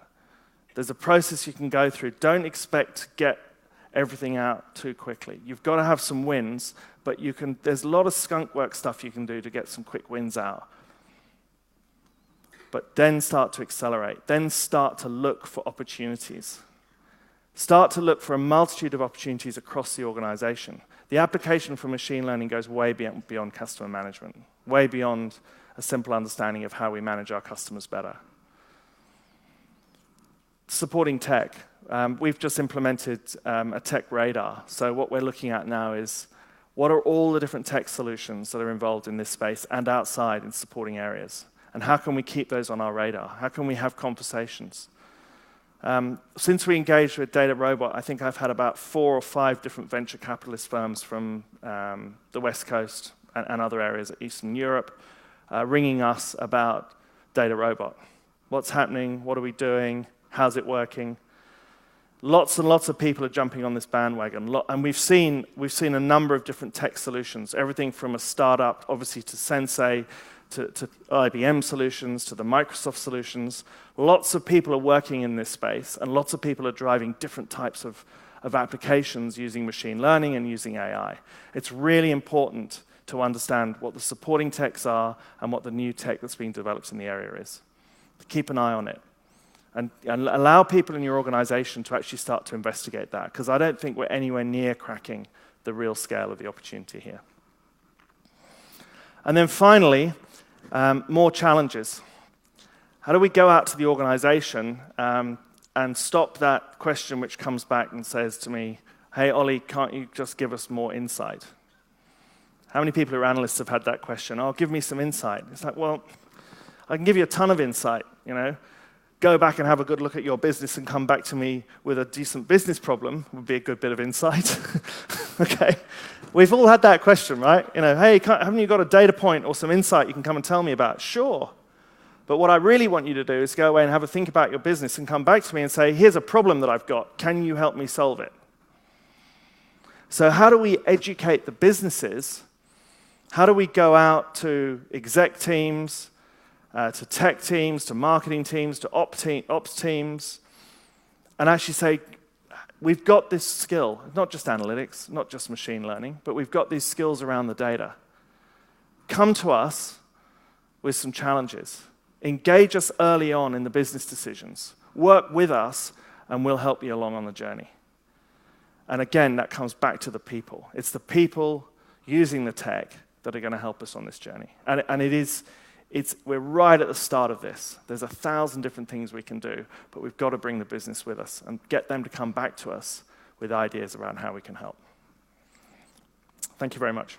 S14: There's a process you can go through. Don't expect to get everything out too quickly. You've got to have some wins, but there's a lot of skunk work stuff you can do to get some quick wins out. But then start to accelerate. Then start to look for opportunities. Start to look for a multitude of opportunities across the organization. The application for machine learning goes way beyond customer management, way beyond a simple understanding of how we manage our customers better. Supporting tech. We've just implemented a tech radar. So what we're looking at now is what are all the different tech solutions that are involved in this space and outside in supporting areas? And how can we keep those on our radar? How can we have conversations? Since we engaged with Data Robot, I think I've had about 4 or 5 different venture capitalist firms from the West Coast and other areas of Eastern Europe ringing us about Data Robot. What's happening? What are we doing? How's it working? Lots and lots of people are jumping on this bandwagon. And we've seen a number of different tech solutions, everything from a startup, obviously, to Sensei, to IBM solutions, to the Microsoft solutions. Lots of people are working in this space, and lots of people are driving different types of applications using machine learning and using AI. It's really important to understand what the supporting techs are and what the new tech that's being developed in the area is. Keep an eye on it. And allow people in your organization to actually start to investigate that, because I don't think we're anywhere near cracking the real scale of the opportunity here. And then finally, more challenges. How do we go out to the organization and stop that question which comes back and says to me, hey, Ollie, can't you just give us more insight? How many people who are analysts have had that question? Oh, give me some insight. It's like, well, I can give you a ton of insight, go back and have a good look at your business and come back to me with a decent business problem would be a good bit of insight. Okay? We've all had that question, right? Hey, haven't you got a data point or some insight you can come and tell me about? Sure. But what I really want you to do is go away and have a think about your business and come back to me and say, here's a problem that I've got. Can you help me solve it? So how do we educate the businesses? How do we go out to exec teams, to tech teams, to marketing teams, to ops teams, and actually say, we've got this skill, not just analytics, not just machine learning, but we've got these skills around the data. Come to us with some challenges. Engage us early on in the business decisions. Work with us, and we'll help you along on the journey. And again, that comes back to the people. It's the people using the tech that are going to help us on this journey. And we're right at the start of this. There's 1,000 different things we can do, but we've got to bring the business with us and get them to come back to us with ideas around how we can help. Thank you very much.